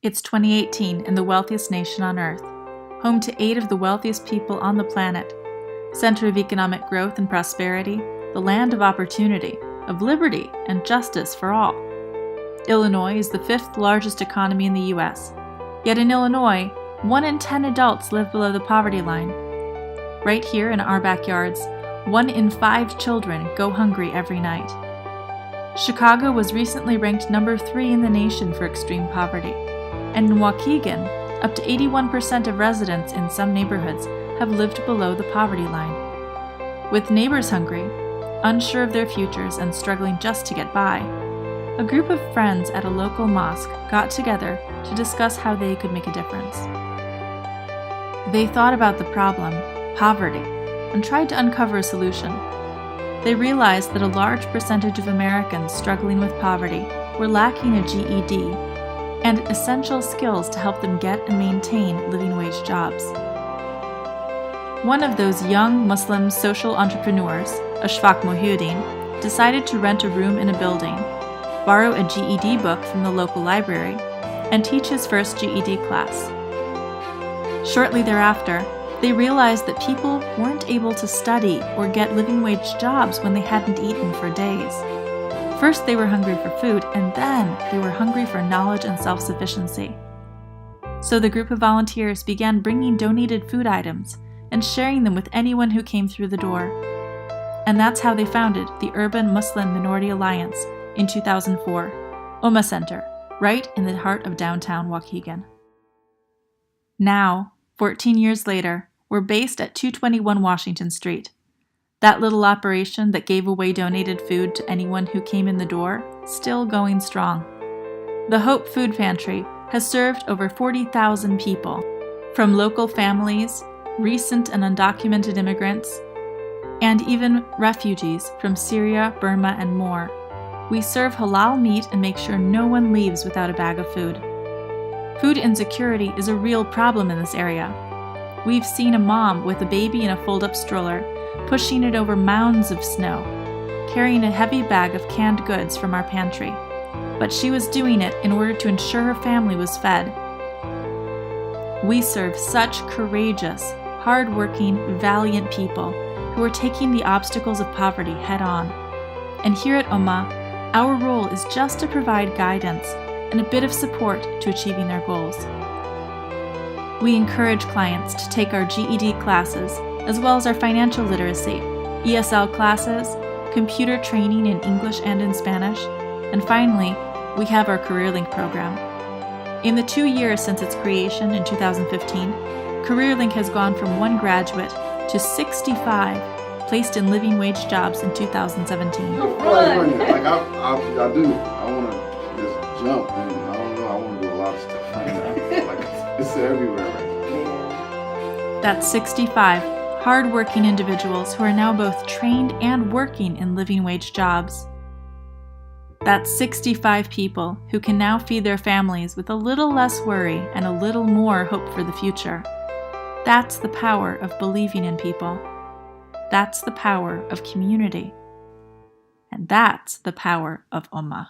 It's 2018 in the wealthiest nation on Earth, home to 8 of the wealthiest people on the planet, center of economic growth and prosperity, the land of opportunity, of liberty and justice for all. Illinois is the 5th largest economy in the U.S., yet in Illinois, 1 in 10 adults live below the poverty line. Right here in our backyards, 1 in 5 children go hungry every night. Chicago was recently ranked number 3 in the nation for extreme poverty, and in Waukegan, up to 81% of residents in some neighborhoods have lived below the poverty line. With neighbors hungry, unsure of their futures and struggling just to get by, a group of friends at a local mosque got together to discuss how they could make a difference. They thought about the problem, poverty, and tried to uncover a solution. They realized that a large percentage of Americans struggling with poverty were lacking a GED and essential skills to help them get and maintain living wage jobs. One of those young Muslim social entrepreneurs, Ashfaq Mohiuddin, decided to rent a room in a building, borrow a GED book from the local library, and teach his first GED class. Shortly thereafter, they realized that people weren't able to study or get living wage jobs when they hadn't eaten for days. First they were hungry for food, and then they were hungry for knowledge and self-sufficiency. So the group of volunteers began bringing donated food items and sharing them with anyone who came through the door. And that's how they founded the Urban Muslim Minority Alliance in 2004, UMMA Center, right in the heart of downtown Waukegan. Now, 14 years later, we're based at 221 Washington Street. That little operation that gave away donated food to anyone who came in the door, still going strong. The Hope Food Pantry has served over 40,000 people, from local families, recent and undocumented immigrants, and even refugees from Syria, Burma, and more. We serve halal meat and make sure no one leaves without a bag of food. Food insecurity is a real problem in this area. We've seen a mom with a baby in a fold-up stroller, pushing it over mounds of snow, carrying a heavy bag of canned goods from our pantry. But she was doing it in order to ensure her family was fed. We serve such courageous, hard-working, valiant people who are taking the obstacles of poverty head-on. And here at UMMA, our role is just to provide guidance and a bit of support to achieving their goals. We encourage clients to take our GED classes, as well as our financial literacy, ESL classes, computer training in English and in Spanish, and finally, we have our CareerLink program. In the 2 years since its creation in 2015, CareerLink has gone from 1 graduate to 65 placed in living wage jobs in 2017. I want to just jump, and I don't know, I want to do a lot of stuff right now. Like, it's everywhere right now. That's 65 hard-working individuals who are now both trained and working in living wage jobs. That's 65 people who can now feed their families with a little less worry and a little more hope for the future. That's the power of believing in people. That's the power of community. And that's the power of UMMA.